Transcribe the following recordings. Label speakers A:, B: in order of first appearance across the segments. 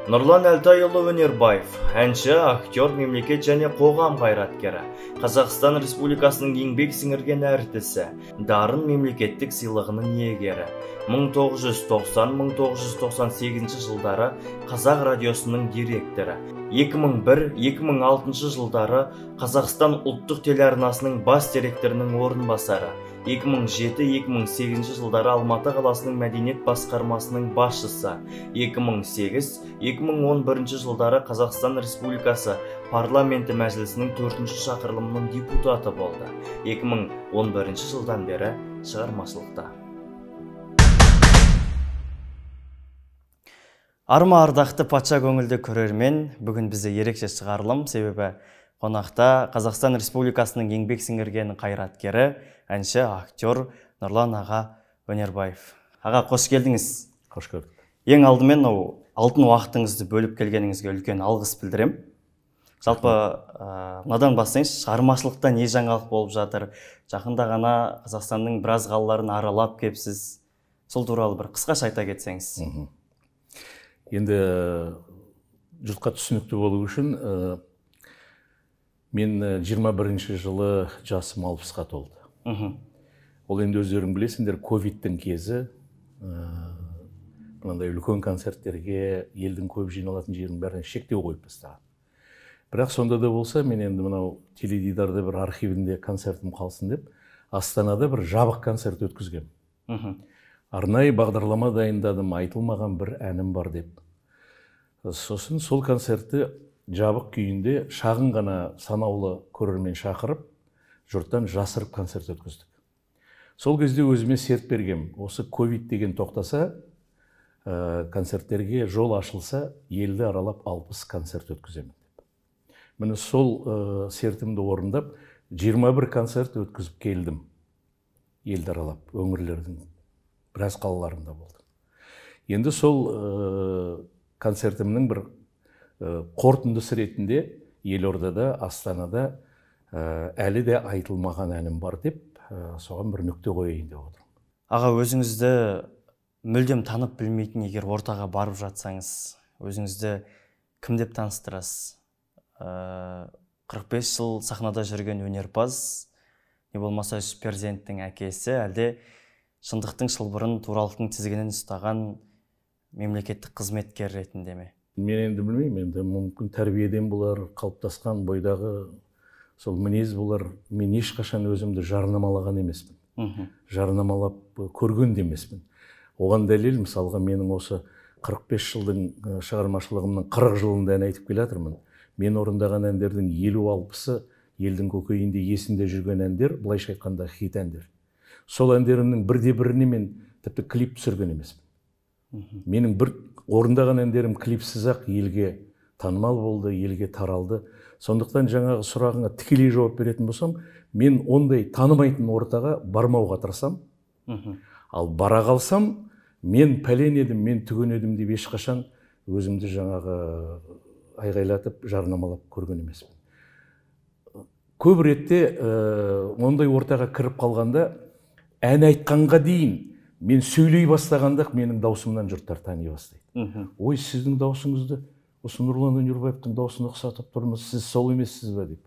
A: Нұрлан Әлтайұлы Өнербаев, әнші, актер, мемлекет және қоғам қайраткері, Қазақстан Республикасының еңбек сіңірген әртісі, дарын мемлекеттік сыйлығының иегері. 1990-1998 жылдары Қазақ радиосының директоры. 2001-2006 жылдары Қазақстан ұлттық телеарнасының бас директорының орынбасары. 2007-2008 жылдары Алматы қаласының мәдениет басқармасының басшысы. 2008-2011 жылдары Қазақстан Республикасы парламенті мәжілісінің 4-ші шақырылымының депутаты болды. 2011 жылдан бері шығармашылықта. Арма ардақты патша көңілді көрермен, бүгін бізде ерекше шығарылым, себебі қонақта Қазақстан Республикасының еңбек сіңірген қайраткері, әнші, актер Нұрлан аға Өнербаев. Аға, қош келдіңіз.
B: Қош көрдік.
A: Ең алдымен алтын уақытыңызды бөліп келгеніңізге үлкен алғыс білдірем. Жалпы, мынадан бастайыншы, шығармашылықта не жаңалық болып жатыр? Жақында ғана Қазақстанның біраз қалаларын аралап кепсіз. Сол туралы бір қысқаша айта кетсеңіз.
B: Енді жұртқа түсінікті болу үшін, мен 21 жылы жасым 60-қа толды. Ол енді өздерің білесіңдер, ковидтің кезі, мынандай үлкен концерттерге, елдің көп жиналатын жердің бәріне шектеу қойып бастаған. Бірақ сонда да болса, мен енді мынау теледидарда бір архивінде концертім қалсын деп, Астанада бір жабық концерт өткізгем. Арнайы бағдарлама дайындадым, айтылмаған бір әнім бар деп. Сосын сол концертті жабық күйінде шағын ғана санаулы көрермен шақырып, жұрттан жасырып концерт өткіздік. Сол кезде өзіме серт бергем. Осы ковид деген тоқтаса, концерттерге жол ашылса, елді аралап 60 концерт өткіземін деп. Міне сол сертімді орындап, 21 концерт өткізіп келдім. Елді аралап, өңірлердің біраз қалаларында болды. Енді сол концертімнің бір қорытындысы ретінде Елордада, Астанада әлі де айтылмаған әнім бар деп, соған бір нүкте қойайын деп отырмын.
A: Аға, өзіңізді мүлдем танып білмейтін егер ортаға барып жатсаңыз, өзіңізді кім деп таныстырасыз? 45 жыл сахнада жүрген өнерпаз, не болмаса перзенттің әкесі, әлде шындықтың шылбырын, туралықтың тізгінін ұстаған мемлекеттік қызметкер ретінде ме?
B: Мен енді білмеймін, енді мүмкін тәрбиеден болар, қалыптасқан бойдағы сол мінез болар. Мен ешқашан өзімді жарнамалаған емеспін. Жарнамалап көрген де емеспін. Оған дәлел, мысалға, менің осы 45 жылдың шығармашылығымның 40 жылында ән айтып келе жатырмын. Мен орындаған әндердің 50-60-ы елдің көкейінде есінде жүрген әндер, былайша айтқанда хит әндер. Сол әндерімнің бірде-біріне мен тіпті клип түсірген емеспін. Менің бір орындаған әндерім клипсіз-ақ елге танымал болды, елге таралды. Сондықтан жаңағы сұрағыңа тікелей жауап беретін болсам, мен ондай танымайтын ортаға бармауға тырысам. Ал бара қалсам, мен пәлен едім, мен түген едім деп ешқашан өзімді жаңағы айғайлатып, жарнамалап көрген емеспін. Көп ретте ондай ортаға кіріп қалғанда, ән айтқанға дейін мен сөйлей бастағанда менің даусымнан жұрттар тани бастайды. Ой, сіздің даусыңызды осы Нұрлан Өнербаевтың даусына ұқсатып тұрмыз, сіз сол емессіз бе деп.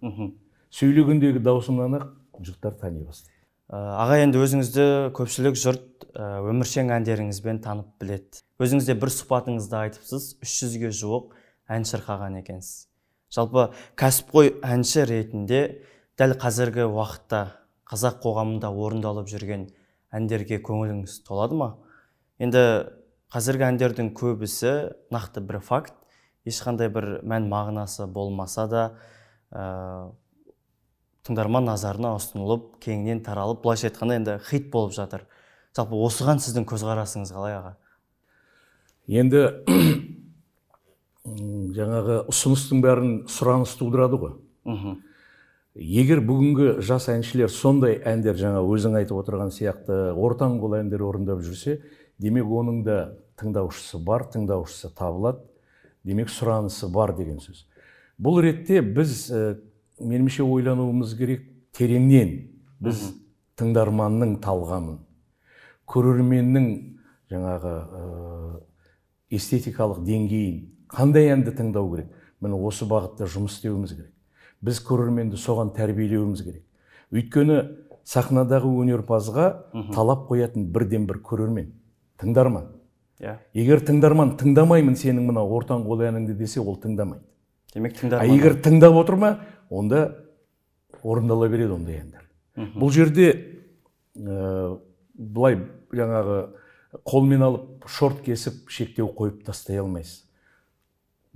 B: Сөйлегендегі даусымнан ақ жұрттар тани бастайды.
A: Аға, енді өзіңізді көпшілік жұрт өміршең әндеріңізбен танып біледі. Өзіңізде бір сұхбатыңызда айтыпсыз, 300-ге жуық ән шырқаған екенсіз. Жалпы кәсіпқой әнші ретінде дәл қазіргі уақытта қазақ қоғамында орындалып жүрген әндерге көңіліңіз толады ма? Енді қазіргі әндердің көбісі нақты бір факт, ешқандай бір мән мағынасы болмаса да, тыңдарман назарына ұсынылып, кеңінен таралып, былайша айтқанда енді хит болып жатыр. Жалпы осыған сіздің көзқарасыңыз қалай, аға?
B: Енді жаңағы ұсыныстың бәрін сұраныс тудырады ғой. Егер бүгінгі жас әншілер сондай әндер, жаңа өзің айтып отырған сияқты ортаң қол әндер орындап жүрсе, демек оның да тыңдаушысы бар, тыңдаушысы табылады, демек сұранысы бар деген сөз. Бұл ретте біз меніңше ойлануымыз керек тереңнен. Біз тыңдарманның талғамын, көрерменнің жаңағы эстетикалық деңгейін қандай әнді тыңдау керек. Міне осы бағытта жұмыс істеуіміз керек. Біз көрерменді соған тәрбиелеуіміз керек. Өйткені сахнадағы өнерпазға талап қоятын бірден бір көрермен, тыңдарман. Егер тыңдарман тыңдамаймын сенің мына ортан қол әніңді десе, ол тыңдамайды.
A: Демек тыңдарман.
B: Егер тыңдап отырма, онда орындала береді ондай әндер. Бұл жерде былай жаңағы қолмен алып шорт кесіп шектеу қойып тастай алмайсыз.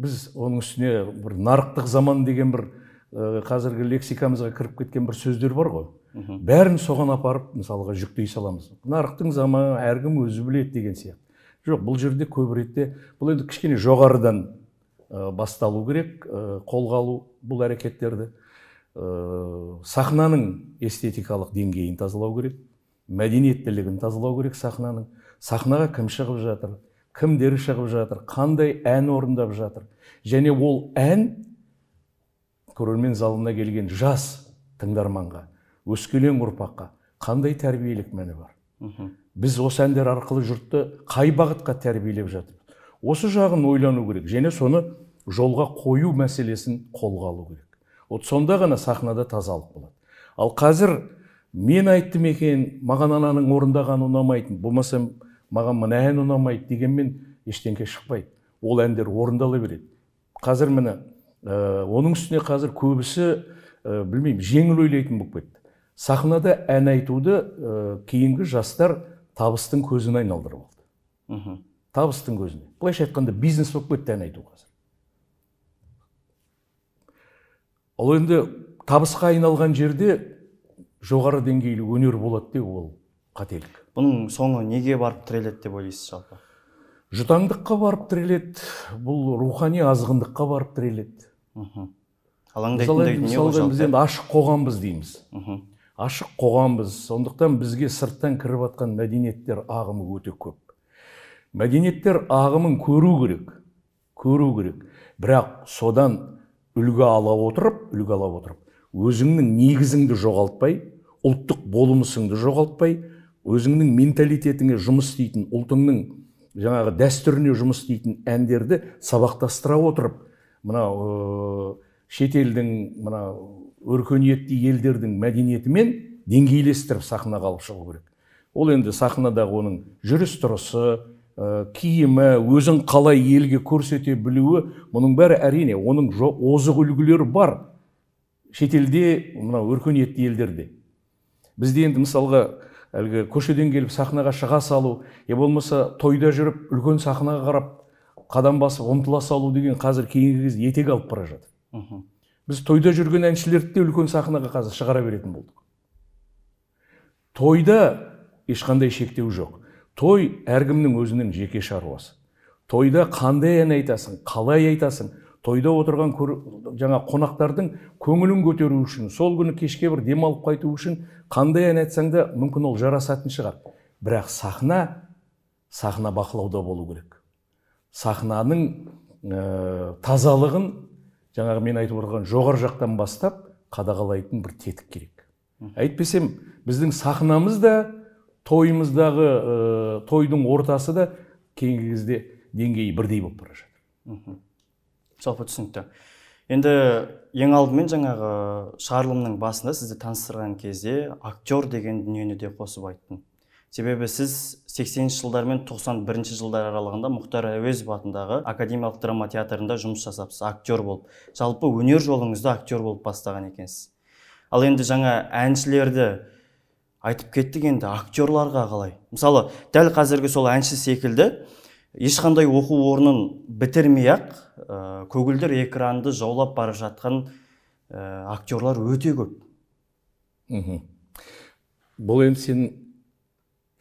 B: Біз оның үстіне бір нарықтық заман деген бір қазіргі лексикамызға кіріп кеткен бір сөздер бар ғой. Бәрін соған апарып мысалға жүктей саламыз. Нарықтың заманы әркім өзі біледі деген сияқты. Жоқ, бұл жерде көп ретте бұл енді кішкене жоғарыдан басталу керек, қолға алу бұл әрекеттерді. Сахнаның эстетикалық деңгейін тазалау керек, мәдениеттілігін тазалау керек сахнаның. Сахнаға кім шығып жатыр, кімдер шығып жатыр, қандай ән орындап жатыр. Және ол ән көрермен залына келген жас тыңдарманға, өскелең ұрпаққа қандай тәрбиелік мәні бар. Біз осы әндер арқылы жұртты қай бағытқа тәрбиелеп жатырмыз. Осы жағын ойлану керек, және соны жолға қою мәселесін қолға алу керек. Вот сонда ғана сахнада тазалық болады. Ал қазір мен айттым екен, маған ананың орындағаны ұнамайтын, болмаса маған мына ән ұнамайды дегенмен ештеңке шықпайды. Ол әндер орындала береді. Қазір міне оның үстіне қазір көбісі білмеймін, жеңіл ойлайтын болып кетті. Сахнада ән айтуды кейінгі жастар табыстың көзіне айналдырып алды. Табыстың көзіне. Былайша айтқанда бизнес болып кетті ән айту қазір. Ол енді табысқа айналған жерде жоғары деңгейлі өнер болады деп ол қателік.
A: Бұның соңы неге барып тіреледі деп ойлайсыз жалпы?
B: Жұтаңдыққа барып тіреледі, бұл рухани азғындыққа барып тіреледі. Мысалға біз енді ашық қоғамбыз дейміз. Ашық қоғамбыз, сондықтан бізге сырттан кіріп атқан мәдениеттер ағымы өте көп. Мәдениеттер ағымын көру керек. Бірақ содан үлгі ала отырып, өзіңнің негізіңді жоғалтпай, ұлттық болмысыңды жоғалтпай, өзіңнің менталитетіңе жұмыс істейтін, ұлтыңның жаңағы дәстүріне жұмыс істейтін әндерді сабақтастыра отырып, мына шетелдің, мына өркениетті елдердің мәдениетімен деңгейлестіріп сахнаға алып шығу керек. Ол енді сахнадағы оның жүріс-тұрысы, киімі, өзін қалай елге көрсете білуі, мұның бәрі әрине, оның озық үлгілері бар шетелде, мына өркениетті елдерде. Бізде енді мысалға әлгі көшеден келіп сахнаға шыға салу, болмаса тойда жүріп үлкен сахнаға қарап қадам басып ұмтыла салу деген қазір кейінгі кезде етек алып бара жатыр. Біз тойда жүрген әншілерді де үлкен сахнаға қазір шығара беретін болдық. Тойда ешқандай шектеу жоқ. Той әркімнің өзінің жеке шаруасы. Тойда қандай ән айтасың, қалай айтасың, тойда отырған жаңа қонақтардың көңілін көтеру үшін, сол күні кешке бір демалып қайту үшін қандай ән айтсаң да мүмкін ол жарасатын шығар. Бірақ сахна бақылауда болу керек. Сахнаның тазалығын жаңағы мен айтып отырған жоғары жақтан бастап қадағалайтын бір тетік керек. Әйтпесем, біздің сахнамыз да, тойымыздағы тойдың ортасы да кейінгі кезде деңгейі бірдей болып бара жатыр.
A: Жалпы түсінікті. Енді ең алдымен жаңағы шығарылымның басында сізді таныстырған кезде актер деген дүниені де қосып айттым. Себебі сіз 80-ші жылдар мен 91-ші жылдар аралығында Мұхтар Әуезов атындағы академиялық драма театрында жұмыс жасапсыз, актер болып. Жалпы өнер жолыңызда актер болып бастаған екенсіз. Ал енді жаңа әншілерді айтып кеттік, енді актерларға қалай? Мысалы, дәл қазіргі сол әнші секілді ешқандай оқу орнын бітірмей-ақ көгілдір экранды жаулап бара жатқан актерлар өте көп.
B: Бұл енді сен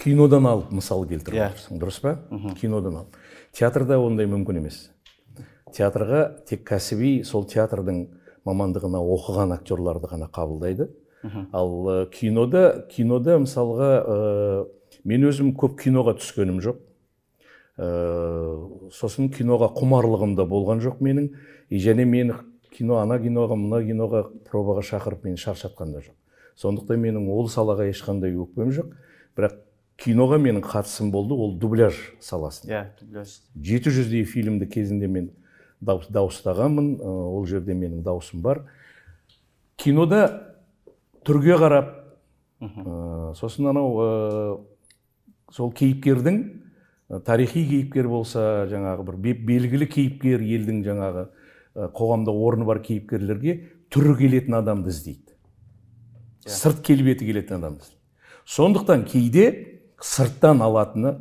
B: кинодан алып мысал келтіріп отырсың, дұрыс па? Кинодан алып. Театрда ондай мүмкін емес. Театрға тек кәсіби сол театрдың мамандығына оқыған актерларды ғана қабылдайды. Ал кинода мысалға мен өзім көп киноға түскенім жоқ. Сосын киноға құмарлығым да болған жоқ менің. Және мен ана киноға, мына киноға пробаға шақырып мені шаршатқан да жоқ. Сондықтан менің ол салаға ешқандай өкпем жоқ. Бірақ киноға менің қатысым болды, ол дубляж саласында. 700-дей фильмді кезінде мен дауыстағанмын, ол жерде менің дауысым бар. Кинода түрге қарап, сосын анау сол кейіпкердің, тарихи кейіпкер болса, жаңағы бір белгілі кейіпкер, елдің жаңағы қоғамда орны бар кейіпкерлерге түрі келетін адамды іздейді. Сырт келбеті келетін адамды. Сондықтан кейде сырттан алатыны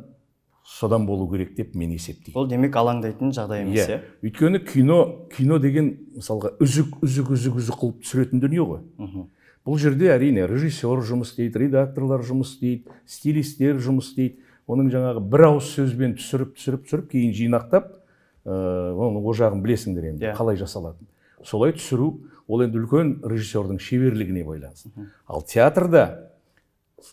B: содан болу керек деп мен есептеймін.
A: Ол демек алаңдайтын жағдай емес, иә?
B: Өйткені кино деген мысалға үзік қылып түсіретін дүние ғой. Бұл жерде әрине режиссер жұмыс істейді, редакторлар жұмыс істейді, стилистер жұмыс істейді. Оның жаңағы бір ауыз сөзбен түсіріп, кейін жинақтап, ол жағын білесіңдер енді, қалай жасалатын. Солай түсіру, ол енді үлкен режиссердің шеберлігіне байланысты. Ал театрда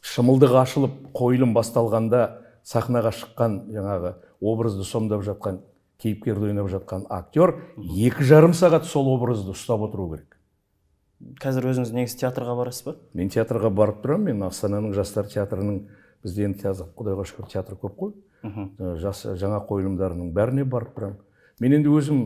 B: шымылдық ашылып, қойылым басталғанда сахнаға шыққан жаңағы образды сомдап жатқан, кейіпкерді ойнап жатқан актер 2,5 сағат сол образды ұстап отыру керек.
A: Қазір өзіңіз негізі театрға барасыз ба?
B: Мен театрға барып тұрам, мен Астананың жастар театрының, бізде енді Құдайға шүкір театр көп қой. Жаңа қойылымдарының бәріне барып тұрам. Мен енді өзім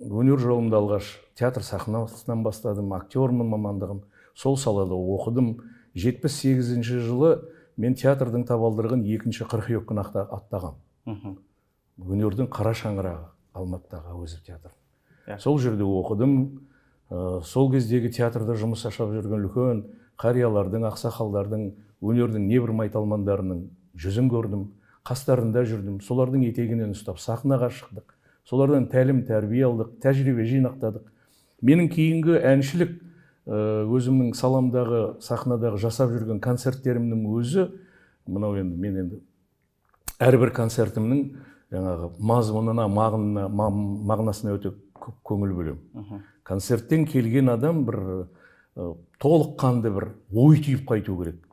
B: өнер жолымда алғаш театр сахнасынан бастадым, актермын мамандығым. Сол салада оқыдым. 78-ші жылы мен театрдың табалдырығын 2-ші қыркүйек күні аттағам. Өнердің қара шаңырағы Алматыдағы Әуезов театры. Сол жерде оқыдым. Сол кездегі театрда жұмыс ашап жүрген үлкен қариялардың, ақсақалдардың, өнердің небір майталмандарының жүзін көрдім, қастарында жүрдім. Солардың етегінен ұстап сахнаға шықтық. Солардан тәлім, тәрбие алдық, тәжірибе жинақтадық. Менің кейінгі әншілік, өзімнің саламдағы, сахнадағы жасап жүрген концерттерімнің өзі, мынау енді мен енді әрбір концертімнің жаңағы мазмұнына, мағынасына өте көп көңіл бөлемін. Концерттен келген адам бір толыққанды бір ой түйіп қайту керек.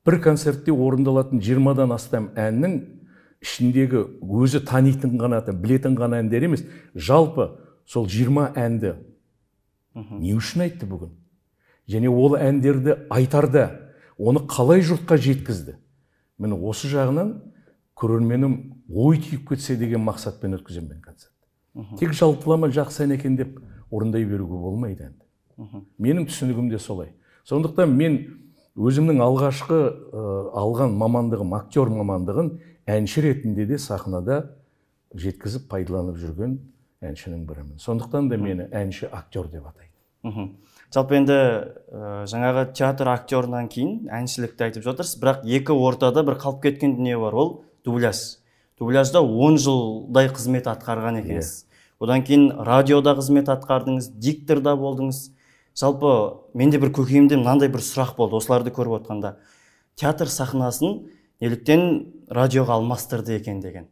B: Бір концертте орындалатын 20-дан астам әннің ішіндегі өзі танитын ғана, білетін ғана әндер емес, жалпы сол 20 әнді не үшін айтты бүгін? Және ол әндерді айтарда оны қалай жұртқа жеткізді? Мені осы жағынан көрерменім ой түйіп кетсе деген мақсатпен өткіземін мен концерт. Тек жалпылама жақсы ән екен деп орындай беруге болмайды енді. Менің түсінігім де солай. Сондықтан мен өзімнің алғашқы алған мамандығым, актер мамандығын әнші ретінде де сахнада жеткізіп пайдаланып жүрген әншінің бірімін. Сондықтан да мені әнші актер деп атайды.
A: Жалпы енді жаңағы театр актерынан кейін әншілікті айтып жатырсыз, бірақ екі ортада бір қалып кеткен дүние бар, ол дубляж. Дубляжда 10 жылдай қызмет атқарған екенсіз. Одан кейін радиода қызмет атқардыңыз, дикторда болдыңыз. Жалпы менде бір көкейімде мынандай бір сұрақ болды, осыларды көріп отқанда. Театр сахнасын неліктен радиоға алмастырды екен деген,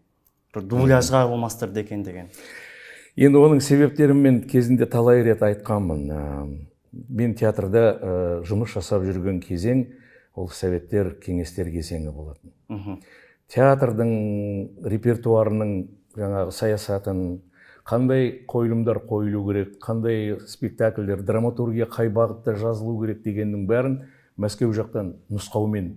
A: бір дубляжға алмастырды екен деген.
B: Енді оның себептерін мен кезінде талай рет айтқанмын. Мен театрда жұмыс жасап жүрген кезең, ол советтер, кеңестер кезеңі болатын. Театрдың репертуарының жаңағы саясатын, қандай қойылымдар қойылу керек, қандай спектакльдер, драматургия қай бағытта жазылу керек дегеннің бәрін Мәскеу жақтан нұсқаумен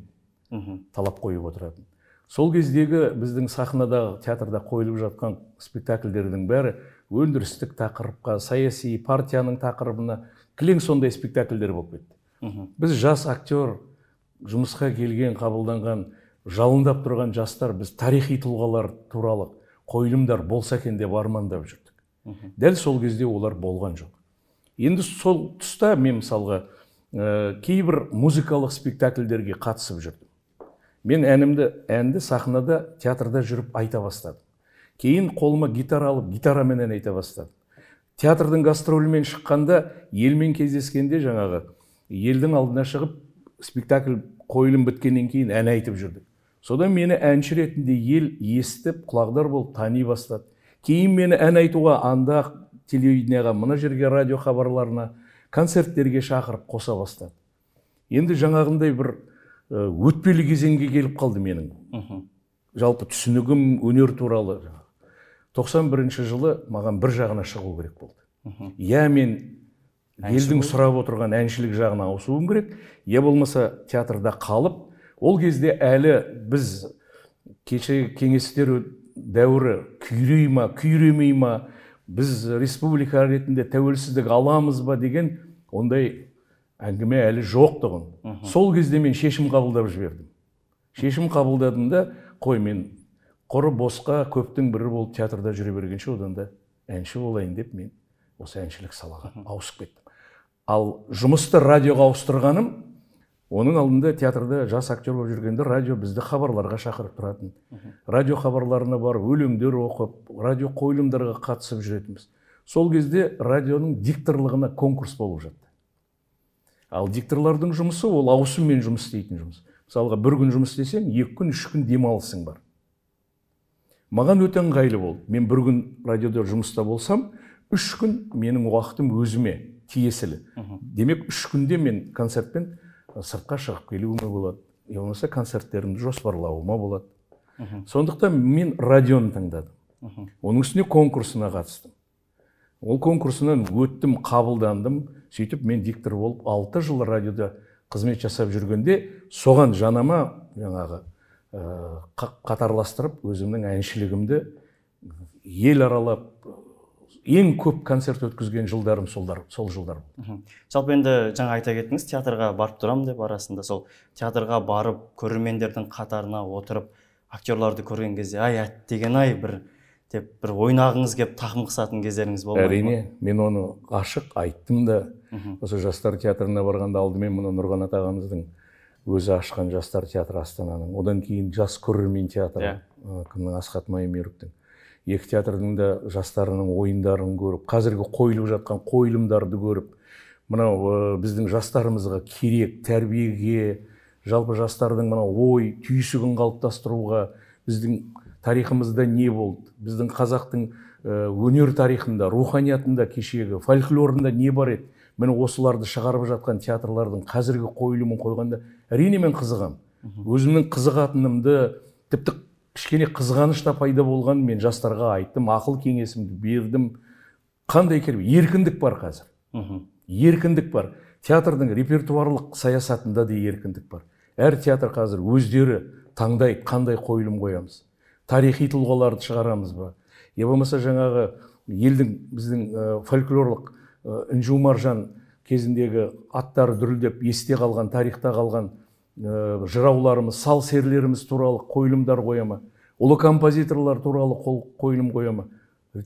B: талап қойып отыратын. Сол кездегі біздің сахнада, театрда қойылып жатқан спектакльдердің бәрі өндірістік тақырыпқа, саяси партияның тақырыбына кілең сондай спектакльдер болып кетті. Біз жас актер, жұмысқа келген, қабылданған, жалындап тұрған жастар, біз тарихи тұлғалар туралы қойылымдар болса екен деп армандап жүрдік. Дәл сол кезде олар болған жоқ. Енді сол тұста мен мысалға кейбір музыкалық спектакльдерге қатысып жүрдім. Мен әнді сахнада, театрда жүріп айта бастадым. Кейін қолыма гитара алып, гитарамен айта бастадым. Театрдың гастролімен шыққанда, елмен кездескенде жаңағы елдің алдына шығып, спектакль қойылым біткеннен кейін ән айтып жүрдік. Содан мені әнші ретінде ел естіп, құлағдар болып тани бастады. Кейін мені ән айтуға анда телевидениеға, мына жерге радио хабарларына, концерттерге шақырып қоса бастады. Енді жаңағындай бір өтпелі кезеңге келіп қалды менің. Жалпы түсінігім өнер туралы. 91-ші жылы маған бір жағына шығу керек болды. Я мен елдің сұрап отырған әншілік жағына ауысуым керек, я болмаса театрда қалып, ол кезде әлі біз кеше кеңестер дәуірі күйрей ма, күйремей ма, біз республика ретінде тәуелсіздік аламыз ба деген ондай әңгіме әлі жоқтығын. Сол кезде мен шешім қабылдап жібердім. Шешім қабылдадым да, қой мен құры босқа көптің бірі болып театрда жүре бергенше одан да әнші болайын деп мен осы әншілік салаға ауысып кеттім. Ал жұмысты радиоға ауыстырғаным, оның алдында театрда жас актер болып жүргенде радио бізді хабарларға шақырып тұратын. Радио хабарларына барып, өлеңдер оқып, радио қойылымдарға қатысып жүретінбіз. Сол кезде радионың дикторлығына конкурс болып жатты. Ал дикторлардың жұмысы ол ауысыммен жұмыс істейтін жұмыс. Мысалға, бір күн жұмыс істесең, 2 күн, 3 күн демалысың бар. Маған өте ыңғайлы болды. Мен бір күн радиода жұмыста болсам, 3 күн менің уақытым өзіме тиесілі. Демек, 3 күнде мен концертпен сыртқа шығып келуіме болады. Болмаса концерттерімді жоспарлауыма болады. Сондықтан мен радионы таңдадым. Оның үстіне конкурсына қатыстым. Ол конкурсынан өттім, қабылдандым. Сөйтіп мен диктор болып 6 жыл радиода қызмет жасап жүргенде, соған жанама жаңағы қатарластырып, өзімнің әншілігімді ел аралап, ең көп концерт өткізген жылдарым сол жылдар.
A: Жалпы енді жаңа айта кеттіңіз, театрға барып тұрам деп арасында, сол театрға барып, көрермендердің қатарына отырып, актерларды көрген кезде, ай, әттеген-ай, бір ойнағыңыз кеп тақым қысатын кездеріңіз болмайды ма?
B: Әрине, мен оны ашық айттым да. Осы жастар театрына барғанда алдымен мұны Нұрғанат ағамыздың өзі ашқан жастар театры Астананың, одан кейін жас көрермен театры, кімнің, Асхат Майымбековтің. Екі театрдың да жастарының ойындарын көріп, қазіргі қойылып жатқан қойылымдарды көріп, мынау біздің жастарымызға керек тәрбиеге, жалпы жастардың мынау ой түйсігін қалыптастыруға, біздің тарихымызда не болды, біздің қазақтың өнер тарихында, руханиятында, кешегі фольклорында не бар еді, міне осыларды шығарып жатқан театрлардың қазіргі қойылымын қойғанда әрине мен қызығам. Өзімнің қызығатынымды, тіпті кішкене қызғаныш та пайда болған, мен жастарға айттым, ақыл кеңесімді бердім. Қандай керемет, еркіндік бар қазір. Еркіндік бар. Театрдың репертуарлық саясатында да еркіндік бар. Әр театр қазір өздері таңдайды, қандай қойылым қоямыз. Тарихи тұлғаларды шығарамыз ба? Я болмаса жаңағы елдің біздің фольклорлық Інжу Маржан кезіндегі аттары дүрілдеп есте қалған, тарихта қалған жырауларымыз, сал серлеріміз туралы қойылымдар қояма, ұлы композиторлар туралы қойылым қояма.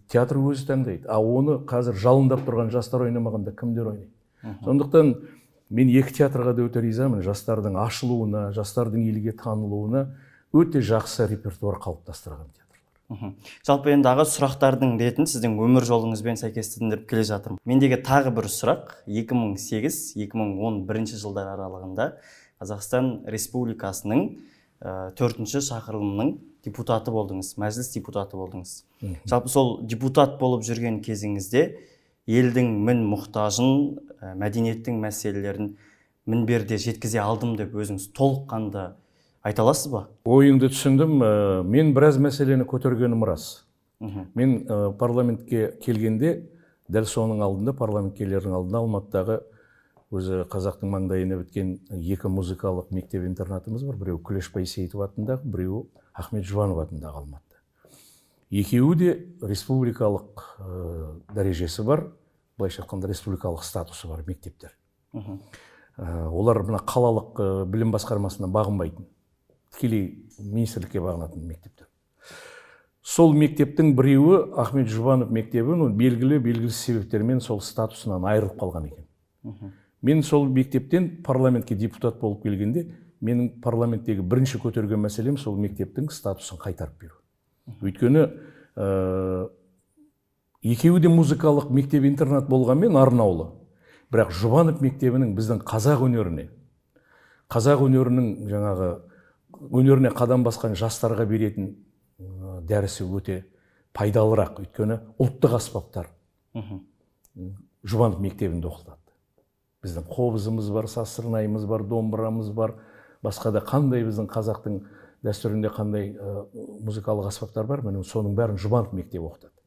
B: Театр өзі таңдайды. А оны қазір жалындап тұрған жастар ойнамағанда кімдер ойнайды? Сондықтан мен екі театрға да өте ризамын. Жастардың ашылуына, жастардың елге танылуына өте жақсы репертуар қалыптастырған театрлар.
A: Жалпы енді аға, сұрақтардың ретін сіздің өмір жолыңызбен сәйкестендіріп келе жатырмын. Мендегі тағы бір сұрақ, 2008-2011 жылдар аралығында Қазақстан Республикасының 4-ші шақырылымының депутаты болдыңыз, мәжіліс депутаты болдыңыз. Жалпы сол депутат болып жүрген кезіңізде елдің мін мұқтажын, мәдениеттің мәселелерін мінберде жеткізе алдым деп өзіңіз толыққанды айта аласыз ба?
B: Ойыңды түсіндім. Мен біраз мәселені көтергенім рас. Мен парламентке келгенде, дәл соның алдында, парламенткелердің алдында Алматыдағы өзі қазақтың маңдайына біткен 2 музыкалық мектеп-интернатымыз бар. Біреу Күлеш Байсейітов атындағы, біреу Ахмет Жұбанов атындағы Алматыда. Екеуі де республикалық дәрежесі бар, былайша айтқанда республикалық статусы бар мектептер. Олар мына қалалық білім басқармасына бағынбайтын, тікелей министрлікке бағынатын мектептер. Сол мектептің біреуі Ахмет Жұбанов мектебі белгілі себептермен сол статусынан айырылып қалған екен. Мен сол мектептен парламентке депутат болып келгенде, менің парламенттегі бірінші көтерген мәселем сол мектептің статусын қайтарып беру. Өйткені екеуі де музыкалық мектеп-интернат болғанмен арнаулы. Бірақ Жұбанов мектебінің біздің қазақ өнерінің жаңағы өнеріне қадам басқан жастарға беретін дәрісі өте пайдалырақ. Өйткені ұлттық аспаптар Жұбанов мектебінде оқытылады. Біздің қобызымыз бар, сасырнайымыз бар, домбырамыз бар, басқа да қандай біздің қазақтың дәстүрінде қандай музыкалық аспаптар бар, мен соның бәрін Жұбанов мектебі оқытады.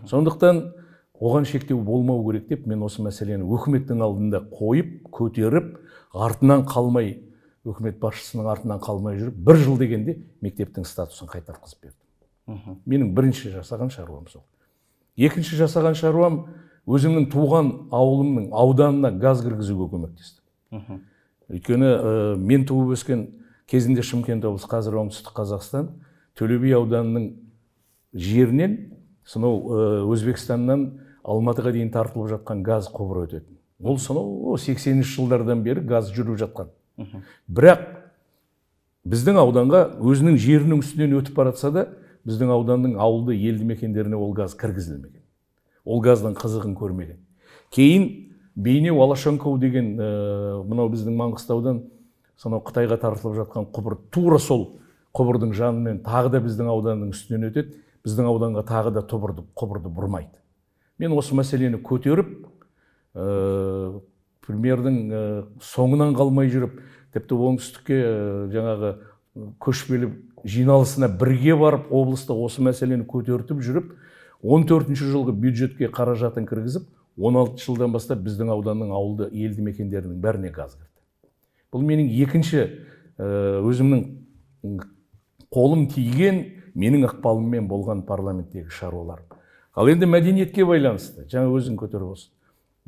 B: Сондықтан оған шектеу болмау керек деп, мен осы мәселені өкіметтің алдында қойып, көтеріп, артынан қалмай, өкімет басшысының артынан қалмай жүріп, 1 жыл дегенде мектептің статусын қайтарғызып бердім. Менің бірінші жасаған шаруам сол. Екінші жасаған шаруам өзімнің туған ауылымның ауданына газ кіргізуге көмектестім. Өйткені мен туып өскен кезінде Шымкент облысы, қазір оңтүстік Қазақстан, Төле би ауданының жерінен сонау Өзбекстаннан Алматыға дейін тартылып жатқан газ құбыры өтетін. Ол сонау 80-ші жылдардан бері газ жүріп жатқан. Бірақ біздің ауданға өзінің жерінің үстінен өтіп баратса да, біздің ауданның ауылды елді мекендеріне ол газ кіргізілмеген. Ол газдың қызығын көрмеген. Кейін Бейнеу Алашонкау деген мынау біздің Маңғыстаудан сонау Қытайға тартылып жатқан құбыр тура сол құбырдың жанымен тағы да біздің ауданның үстінен өтеді. Біздің ауданға тағы да құбырды бұрмайды. Мен осы мәселені көтеріп, премьердің соңынан қалмай жүріп, тіпті оңтүстікке жаңағы көшпелі жиналысына бірге барып, облыста осы мәселені көтертіп жүріп, 14-ші жылғы бюджетке қаражатын кіргізіп, 16 жылдан бастап біздің ауданның ауылды елді мекендерінің бәріне газ кірді. Бұл менің екінші өзімнің қолым тиген, менің ықпалыммен болған парламенттегі шаруалар. Ал енді мәдениетке байланысты, жаңа өзің көтеріп olsun.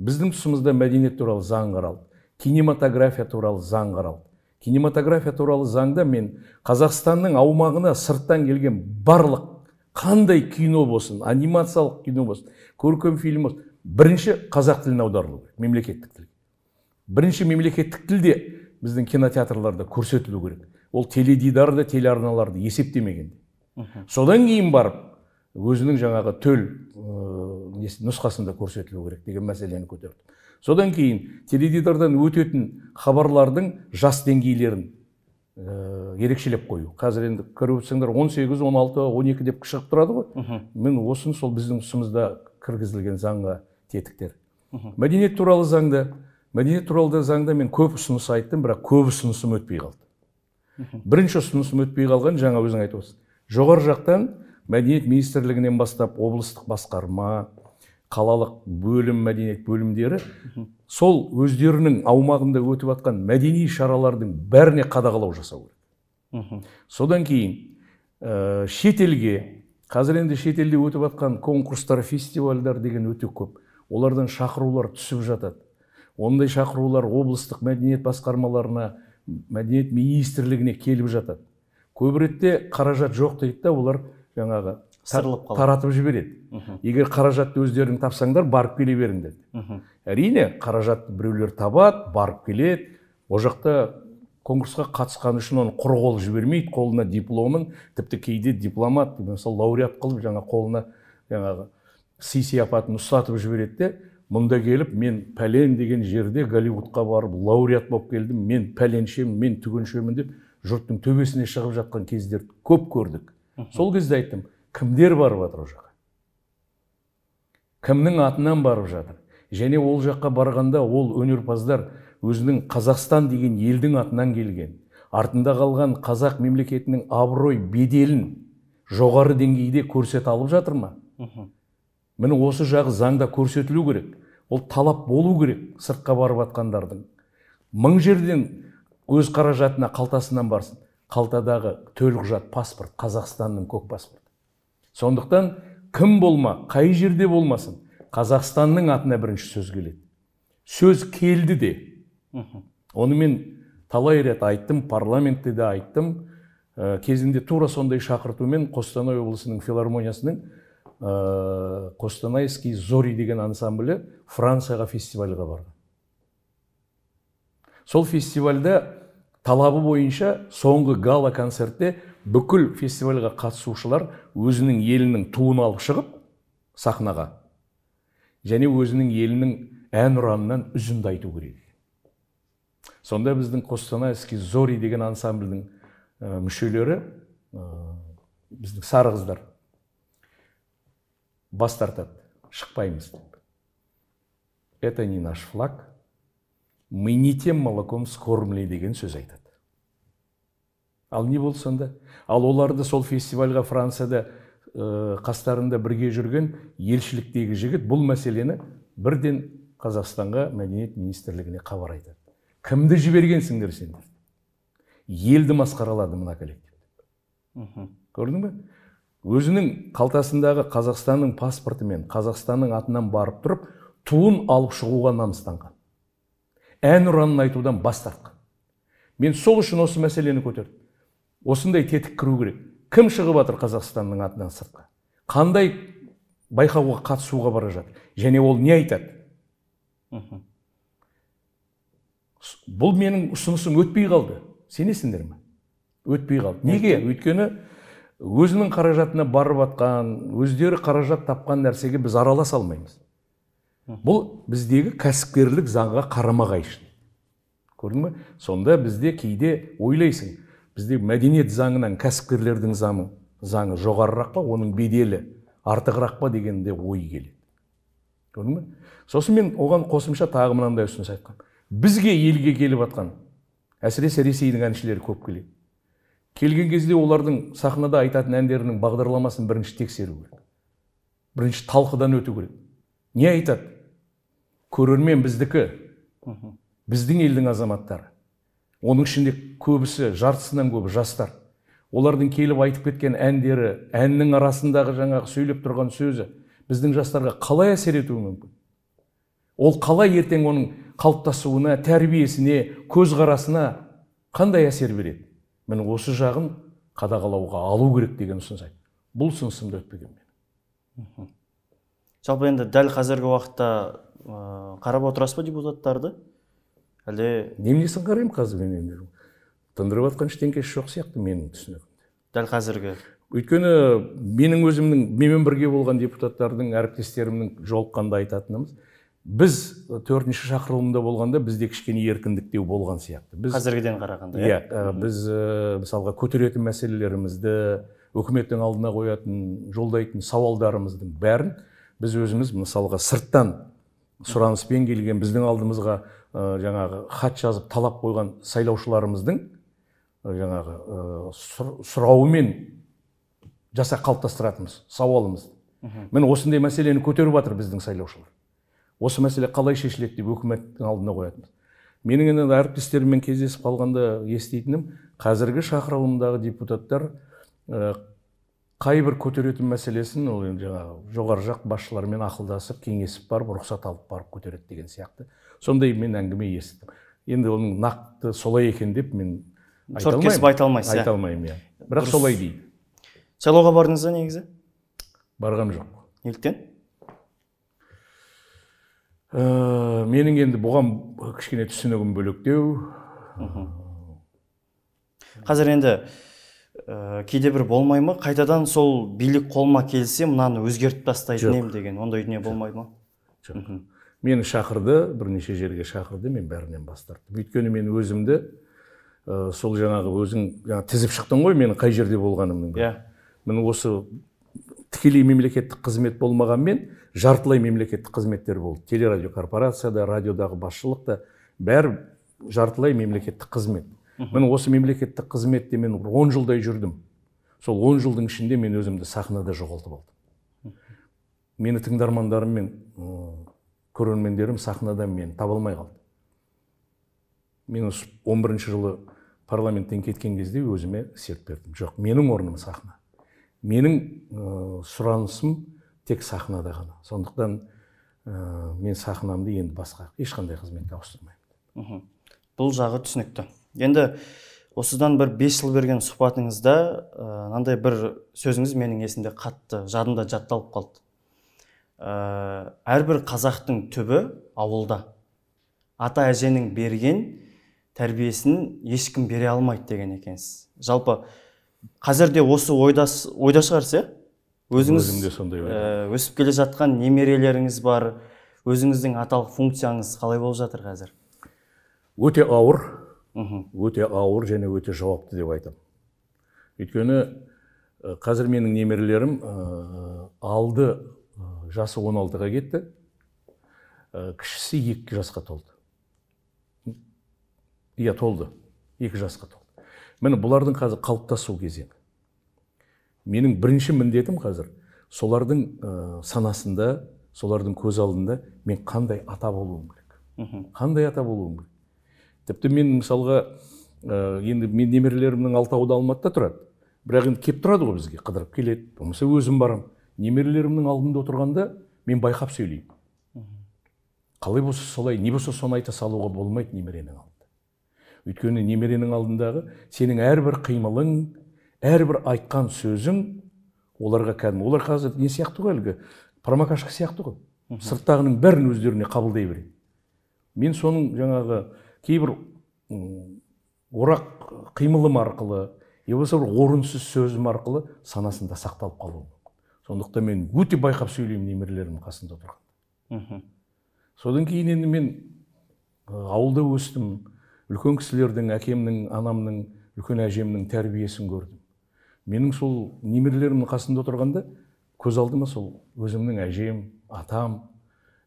B: Біздің тұсымызда мәдениет туралы заң қаралды, кинематография туралы заң қаралды. Кинематография туралы заңда мен Қазақстанның аумағына сырттан келген барлық қандай кино болсын, анимациялық кино болсын, көркем фильм болсын, бірінші қазақ тіліне аударылу керек, мемлекеттік тіл. Бірінші мемлекеттік тілде біздің кинотеатрларда көрсетілу керек. Ол теледидарды, телеарналарды есептемегенде. Содан кейін барып, өзінің жаңағы төл нұсқасында көрсетілу керек деген мәселені көтерді. Содан кейін теледидардан өтетін хабарлардың жас деңгейлерін ерекшелеп қою. Қазір енді көріп отырсаңдар 18, 16, 12 деп шығып тұрады ғой. Мен осыны сол біздің тұсымызда кіргізілген заңға тетіктер. Мәдениет туралы заңда мен көп ұсыныс айттым, бірақ көп ұсынысым өтпей қалды. Бірінші ұсынысым өтпей қалған, жаңа өзің айтып отырсың. Жоғары жақтан мәдениет министрлігінен бастап облыстық басқарма, қалалық бөлім, мәдениет бөлімдері сол өздерінің аумағында өтіп жатқан мәдени шаралардың бәріне қадағалау жасау керек. Содан кейін шетелге, қазір енді шетелде өтіп жатқан конкурстар, фестивальдар деген өте көп. Олардан шақырулар түсіп жатады. Ондай шақырулар облыстық мәдениет басқармаларына, мәдениет министрлігіне келіп жатады. Көп ретте қаражат жоқ дейді да, олар жаңағы таратып жібереді. Егер қаражатты өздерің тапсаңдар, барып келе беріңдер. Әрине, қаражатты біреулер табады, барып келеді. О жақта конкурсқа қатысқаны үшін оны құр қол жібермейді, қолына дипломын, тіпті кейде дипломат, мысалы лауреат қылып, жаңа қолына жаңағы сый сияпатын ұстатып жібереді де, мұнда келіп, мен пәлен деген жерде Голливудқа барып, лауреат болып келдім, мен пәленшемін, мен түгеншемін деп, жұрттың төбесіне шығып жатқан кездерді көп көрдік. Сол кезде айттым, кімдер барып жатыр о жаққа? Кімнің атынан барып жатыр? Және ол жаққа барғанда ол өнерпаздар өзінің Қазақстан деген елдің атынан келген, артында қалған қазақ мемлекетінің абырой беделін жоғары деңгейде көрсете алып жатыр ма? Міне осы жағы заңда көрсетілу керек. Ол талап болу керек сыртқа барып атқандардың. 1000 жерден өз қаражатына қалтасынан барсын. Қалтадағы төлқұжат паспорт, Қазақстанның көк паспорты. Сондықтан кім болма, қай жерде болмасын, Қазақстанның атына бірінші сөз келеді. Сөз келді де. Оны мен талай рет айттым, парламентте де айттым. Кезінде тура сондай шақыртумен Қостанай облысының филармониясының Қостанайский Зори деген ансамблі Францияға фестивальға барды. Сол фестивальда талабы бойынша соңғы гала концертте бүкіл фестивальға қатысушылар өзінің елінің туын алып шығып сахнаға, және өзінің елінің ән ұранынан үзінді айту керек. Сонда біздің Қостанайский Зори деген ансамбльдің мүшелері, біздің сары қыздар бас тартады, шықпаймыз деп. Это не наш флаг, мы не тем молоком скормлены деген сөз айтады. Ал не болды сонда? Ал оларды сол фестивальға Францияда қастарында бірге жүрген елшіліктегі жігіт бұл мәселені бірден Қазақстанға мәдениет министрлігіне хабар айтады. Кімді жібергенсіңдер сендер? Елді масқаралады мына коллектив. Көрдің бе? өзінің қалтасындағы Қазақстанның паспортымен Қазақстанның атынан барып тұрып, туын алып шығуға намыстанған. Әнұранын айтудан бас тартқан. Мен сол үшін осы мәселені көтердім. Осындай тетік кіру керек. Кім шығып жатыр Қазақстанның атынан сыртқа? Қандай байқауға қатысуға бара жатыр? Және ол не айтады? Бұл менің ұсынысым өтпей қалды. Сенесіңдер ме? Өтпей қалды. Неге? Өйткені өзінің қаражатына барып атқан, өздері қаражат тапқан нәрсеге біз араласа алмаймыз. Бұл біздегі кәсіпкерлік заңға қарама-қайшы. Көрдің бе? Сонда бізде кейде ойлайсың, бізде мәдениет заңынан кәсіпкерлердің заңы жоғарырақ па, оның беделі артығырақ па дегенде ой келеді. Көрдің бе? Сосын мен оған қосымша тағы мынандай ұсыныс айтқам. Бізге елге келіп атқан, әсіресе Ресейдің әншілері көп келеді. Келген кезде олардың сахнада айтатын әндерінің бағдарламасын бірінші тексеру керек. Бірінші талқыдан өту керек. Не айтады? Көрермен біздікі, біздің елдің азаматтары. Оның ішінде көбісі, жартысынан көбі жастар. Олардың келіп айтып кеткен әндері, әннің арасындағы жаңағы сөйлеп тұрған сөзі біздің жастарға қалай әсер етуі мүмкін? Ол қалай ертең оның қалыптасуына, тәрбиесіне, көзқарасына қандай әсер береді? Мен осы жағын қадағалауға алу керек деген ұсыныс айтты. Бұл ұсынысымды өтпеген мен.
A: Жалпы енді дәл қазіргі уақытта қарап отырасыз ба депутаттарды? Әлде
B: Немнесін қараймын қазір мен? Тындырып атқан ештеңкесі жоқ сияқты менің түсінігімде.
A: Дәл қазіргі.
B: Өйткені менімен бірге болған депутаттардың, әріптестерімнің жолыққанда айтатынымыз, біз 4-ші шақырылымда болғанда бізде кішкене еркіндіктеу болған сияқты.
A: Қазіргіден қарағанда,
B: иә? Біз мысалға көтеретін мәселелерімізді, үкіметтің алдына қоятын, жолдайтын сауалдарымыздың бәрін біз өзіміз мысалға сырттан сұраныспен келген, біздің алдымызға жаңағы хат жазып талап қойған сайлаушыларымыздың жаңағы сұрауымен жаса қалыптастыратымыз, сауалымыз. Мен осындай мәселені көтеріп жатыр біздің сайлаушылар. Осы мәселе қалай шешіледі деп үкіметтің алдына қоятынбыз. Менің енді әріптестеріммен кездесіп қалғанда еститінім, қазіргі шақырылымдағы депутаттар қайбір көтеретін мәселесін ол жаңағы жоғары жақ басшылармен ақылдасып, кеңесіп барып, рұқсат алып барып көтереді деген сияқты. Сондай мен әңгіме естідім. Енді оның нақты солай екен деп мен айта алмаймын. Бірақ солай дейді.
A: Сайлауға бардыңыз ба негізі?
B: Барғам жоқ.
A: Неліктен?
B: Менің енді бұған кішкене түсінігім бөлектеу.
A: Қазір енді кейде бір болмай ма? Қайтадан сол билік қолыма келсе, мынаны өзгертіп тастайтын ем деген, ондай дүние болмай ма?
B: Жоқ. Мені шақырды, бірнеше жерге шақырды, мен бәрінен бас тарттым. Өйткені мен өзімді сол жаңағы өзің тізіп шықтың ғой, менің қай жерде болғанымның. Мен осы тікелей мемлекеттік қызмет болмағанмен, жартылай мемлекеттік қызметтер болды. Телерадио корпорацияда, радиодағы басшылықта бәрі жартылай мемлекеттік қызмет. Мен осы мемлекеттік қызметте мен 10 жылдай жүрдім. Сол 10 жылдың ішінде мен өзімді сахнада жоғалтып алдым. Мені тыңдармандарым мен көрермендерім сахнада мен таба алмай қалды. Мен 11-ші жылы парламенттен кеткен кезде өзіме серт бердім. Жоқ, менің орным сахна. Менің сұранысым тек сахнада ғана. Сондықтан мен сахнамды енді басқа ешқандай қызметке ауыстырмаймын.
A: Бұл жағы түсінікті. Енді осыдан бір 5 жыл берген сұхбатыңызда мынандай бір сөзіңіз менің есімде қатты, жадымда жатталып қалды. Әрбір қазақтың түбі ауылда. Ата әженің берген тәрбиесін ешкім бере алмайды деген екенсіз. Жалпы қазірде осы ойда шығарсыз, өзіңіз өсіп келе жатқан немерелеріңіз бар, өзіңіздің аталық функцияңыз қалай болып жатыр қазір?
B: Өте ауыр және өте жауапты деп айтам. Өйткені қазір менің немерелерім алды жасы 16-ға кетті, кішісі 2 жасқа толды. Толды, 2 жасқа толды. Мені бұлардың қазір қалыптасу кезеңі. Менің бірінші міндетім қазір солардың санасында, солардың көз алдында мен қандай ата болуым керек. Қандай ата болуым керек. Тіпті мен мысалға, енді мен немерелерімнің 6-ы да Алматыда тұрады. бірақ енді кеп тұрады ғой бізге, қыдырып келеді, болмаса өзім барам. Немерелерімнің алдында отырғанда мен байқап сөйлеймін. Қалай болса солай, не болса соны айта салуға болмайды немеренің алдында. Өйткені немеренің алдындағы сенің әрбір қимылың, әрбір айтқан сөзің оларға кәдімгі. Олар қазір не сияқты ғой, әлгі промокашка сияқты ғой. Сырттағының бәрін өздеріне қабылдай береді. Мен соның жаңағы кейбір орақ қимылым арқылы, болмаса бір орынсыз сөзім арқылы санасында сақталып қалуы мүмкін. Сондықтан мен өте байқап сөйлеймін немерелерімнің қасында отырғанда. Содан кейін енді мен ауылда өстім, үлкен кісілердің, әкемнің, анамның, үлкен әжемнің тәрбиесін көрдім. Менің сол немерелерімнің қасында отырғанда көз алдыма сол өзімнің әжем, атам,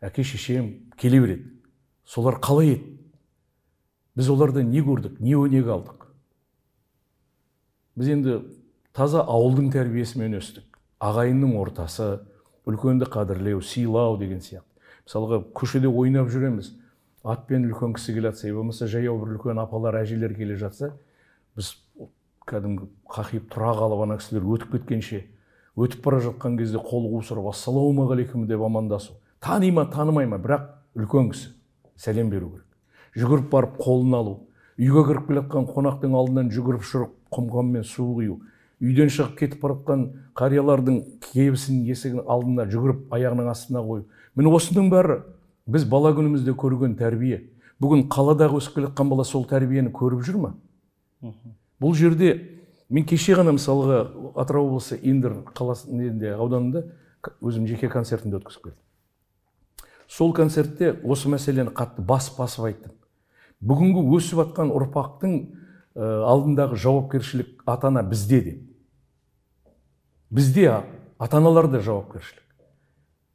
B: әке шешем келе береді. Солар қалай еді? Біз олардан не көрдік, не өнеге алдық? Біз енді таза ауылдың тәрбиесімен өстік. Ағайынның ортасы, үлкенді қадірлеу, сыйлау деген сияқты. Мысалға, көшеде ойнап жүреміз. Атпен үлкен кісі келе жатса, болмаса жаяу бір үлкен апалар, әжелер келе жатса, біз кәдімгі қақиып тұра қалып, ана кісілер өтіп кеткенше, өтіп бара жатқан кезде қол қусырып, ассалаумағалейкум деп амандасу. Тани ма, танымай ма, бірақ үлкен кісі, сәлем беру керек. Жүгіріп барып қолын алу, үйге кіріп келе жатқан қонақтың алдынан жүгіріп шығып, құмғанмен су құю, үйден шығып кетіп бара жатқан қариялардың кебісінің есігінің алдына жүгіріп аяғының астына қою. Міне осының бәрі біз бала күнімізде көрген тәрбие. Бүгін қаладағы өсіп келе жатқан бала сол тәрбиені көріп жүр ме? Бұл жерде мен кеше ғана мысалға Атырау облысы Индер қаласында ауданында өзім жеке концертімді өткізіп келдім. Сол концертте осы мәселені қатты басып айттым. Бүгінгі өсіп жатқан ұрпақтың алдындағы жауапкершілік ата-ана бізде де. Бізде ата-аналарда жауапкершілік.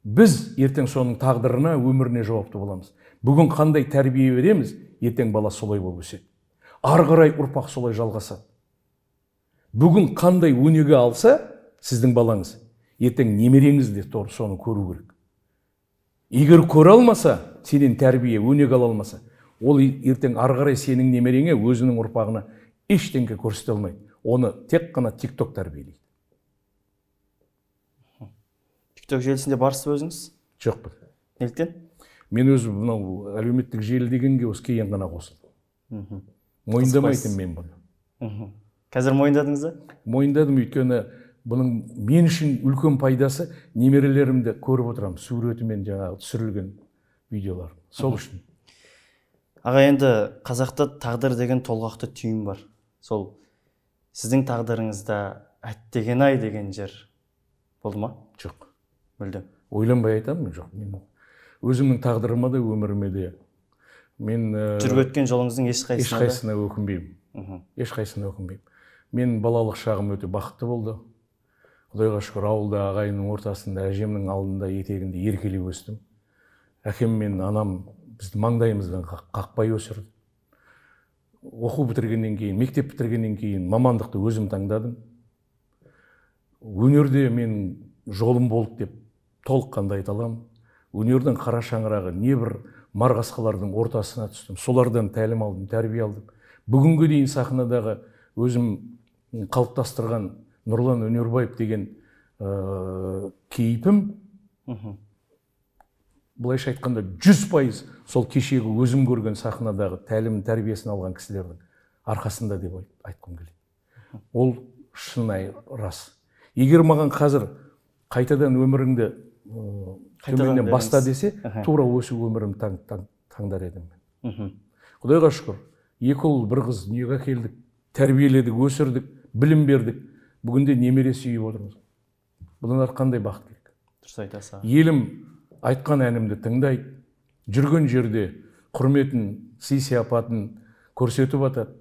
B: Біз ертең соның тағдырына, өміріне жауапты боламыз. Бүгін қандай тәрбие береміз, ертең бала солай болып өседі. Ары қарай ұрпақ солай жалғасады. Бүгін қандай өнеге алса, сіздің балаңыз, ертең немереңіз де соны көру керек. Егер көре алмаса, сенен тәрбие, өнеге ала алмаса, ол ертең ары қарай сенің немереңе, өзінің ұрпағына ештеңе көрсете алмайды. Оны тек қана TikTok тәрбиелейді.
A: TikTok желісінде барсыз өзіңіз?
B: Жоқпын.
A: Неліктен?
B: Мен өзім мынау әлеуметтік желі дегенге осы кейін ғана қосылдым. Мойындамайтын мен бұны.
A: Қазір мойындадыңыз ба?
B: Мойындадым, өйткені бұның мен үшін үлкен пайдасы немерелерімді көріп отырамын, суретімен жаңағы түсірілген видеолар. Сол үшін.
A: Аға, енді қазақта тағдыр деген толғақты түйін бар. Сол сіздің тағдырыңызда әттеген-ай деген жер болды ма?
B: Жоқ.
A: Мүлдем.
B: Ойланбай айтамын, жоқ. Мен өзімнің тағдырыма да, өміріме де мен
A: жүріп өткен жолыңыздың ешқайсысына
B: өкінбеймін. Ешқайсысына өкінбеймін. Мен балалық шағым өте бақытты болды. Құдайға шүкір, ауылда ағайынның ортасында, әжемнің алдында, етегінде еркелей өстім. Әкем мен анам бізді маңдайымыздан қақпай өсірді. Оқу бітіргеннен кейін, мектеп бітіргеннен кейін мамандықты өзім таңдадым. Өнерде мен жолым болды деп толыққанды айта аламын. Өнердің қара шаңырағы небір марғасқалардың ортасына түстім. Солардан тәлім алдым, тәрбие алдым. Бүгінгі дейін сахнадағы өзім қалыптастырған Нұрлан Өнербаев деген кейпім, былайша айтқанда 100% сол кешегі өзім көрген сахнадағы тәлім тәрбиесін алған кісілердің арқасында деп айтқым келеді. Ол шынайы рас. Егер маған қазір қайтадан өміріңді төменнен баста десе, тура өсу өмірім таңдар едім. Құдайға шүкір, 2 ұл, 1 қыз дүниеге келдік, тәрбиеледік, өсірдік, білім бердік. Бүгінде немере сүйіп отырмыз. Бұдан қандай бақыт керек.
A: Дұрыс айтасыз.
B: Елім айтқан әнімді тыңдайды, жүрген жерде құрметін, сый-сияпатын көрсетіп жатады.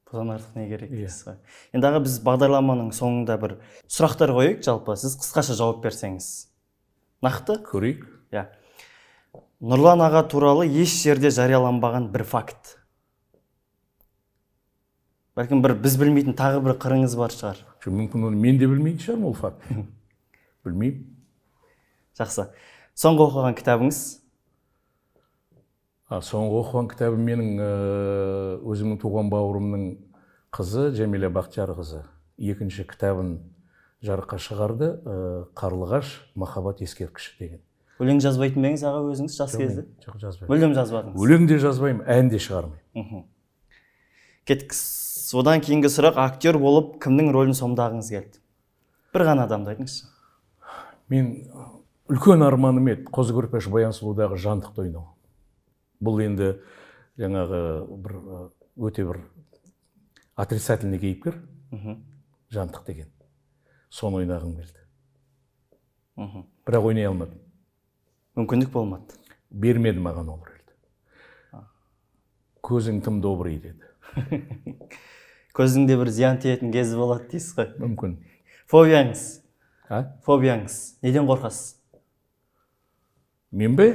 A: Бұдан артық не керек дейсіз ғой. Енді аға, біз бағдарламаның соңында бір сұрақтар қойайық, жалпы сіз қысқаша жауап берсеңіз. Нақты?
B: Көрейік.
A: Иә. Нұрлан аға туралы еш жерде жарияланбаған бір факт. Бәлкім біз білмейтін тағы бір қырыңыз бар шығар.
B: Мүмкін оны мен де білмейтін шығармын ол факт. Білмеймін.
A: Жақсы. Соңғы оқыған кітабыңыз?
B: Соңғы оқыған кітабым менің өзімнің туған бауырымның қызы Жәмила Бақтиярқызы екінші кітабын жарыққа шығарды, Қарлығаш махаббат ескерткіші деген.
A: Өлең жазбайтын беңіз аға өзіңіз жас кезде?
B: Жоқ, жазбаймын.
A: Мүлдем жазбадыңыз?
B: Өлең де жазбаймын, ән де шығармаймын.
A: Кеттік. Одан кейінгі сұрақ, актер болып кімнің рөлін сомдағыңыз келді? Бір ғана адамды айтыңызшы.
B: Мен үлкен арманым еді Қозы Көрпеш Баян Сұлудағы Жантықты ойнау. Бұл енді жаңағы өте бір отрицательный кейіпкер, Жантық деген. Соны ойнағым келді. Бірақ ойнай алмадым.
A: Мүмкіндік болмады.
B: Бермеді маған ол рөлді. Көзің тым добрый деді.
A: Көзіңде бір зиян тиетін кезі болады дейсіз ғой?
B: Мүмкін.
A: Фобияңыз?
B: Фобияңыз.
A: Неден қорқасыз?
B: Мен бе?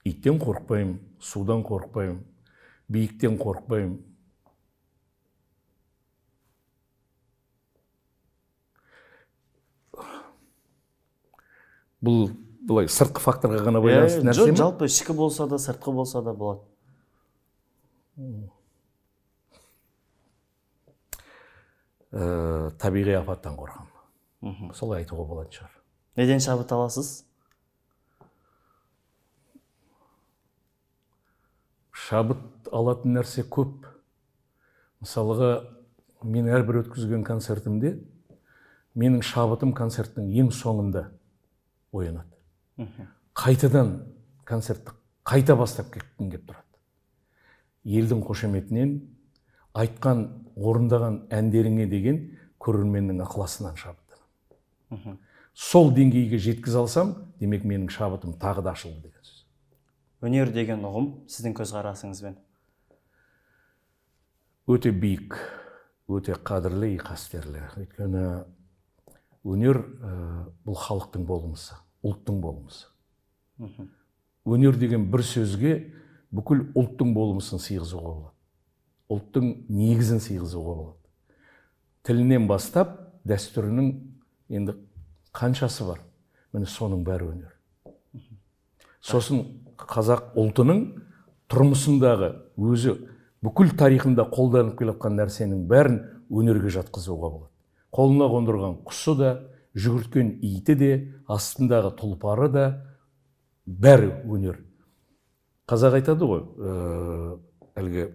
B: Иттен қорқпаймын, судан қорқпаймын, биіктен қорқпаймын. Бұл былай сыртқы факторға ғана байланысты нәрсе ме?
A: Жоқ, жалпы ішкі болса да, сыртқы болса да болады.
B: Табиғи апаттан қорқамын. Солай айтуға болатын шығар.
A: Неден шабыт аласыз?
B: Шабыт алатын нәрсе көп. Мысалыға, мен әрбір өткізген концертімде, менің шабытым концерттің ең соңында оянады. Қайтадан концертті қайта бастап кеткім келіп тұрады. Елдің қошеметінен, айтқан, орындаған әндеріңе деген көрерменнің ықыласынан шабыттанамын. Сол деңгейге жеткізе алсам, демек менің шабытым тағы да ашылды деген сөз.
A: Өнер деген ұғым сіздің көзқарасыңызбен?
B: Өте биік, өте қадірлі, қастерлі. Өйткені өнер бұл халықтың болмысы, ұлттың болмысы. Өнер деген бір сөзге бүкіл ұлттың болмысын сыйғызуға болады. Ұлттың негізін сыйғызуға болады. Тілінен бастап, дәстүрінің енді қаншасы бар? Міне соның бәрі өнер. Сосын қазақ ұлтының тұрмысындағы өзі бүкіл тарихында қолданып келатқан нәрсенің бәрін өнерге жатқызуға болады. Қолына қондырған құсы да, жүгірткен иті де, астындағы тұлпары да бәрі өнер. Қазақ айтады ғой, әлгі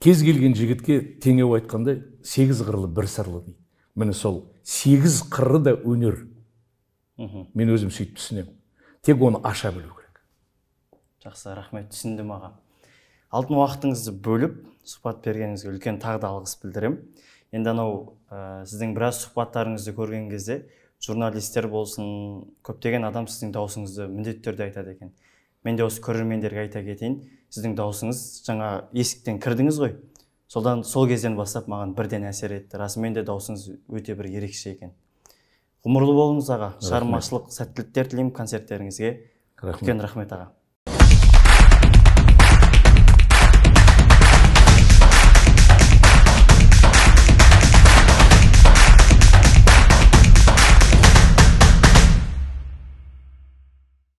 B: кез келген жігітке теңеу айтқанда 8 қырлы бір сырлы дейді. Міне сол 8 қыры да өнер. Мен өзім сөйтіп түсінемін. Тек оны аша білу керек.
A: Жақсы, рахмет, түсіндім аға. Алтын уақытыңызды бөліп, сұхбат бергеніңізге үлкен тағы да алғыс білдірем. Енді анау сіздің біраз сұхбаттарыңызды көрген кезде журналистер болсын, көптеген адам сіздің даусыңызды міндетті түрде айтады екен. Мен де осы көрермендерге айта кетейін, сіздің даусыңыз жаңа есіктен кірдіңіз ғой. Сол кезден бастап маған бірден әсер етті. Расымен де даусыңыз өте бір ерекше екен. Ғұмырлы болыңыз аға. Шығармашылық сәттіліктер тілеймін концерттеріңізге. Үлкен рахмет аға.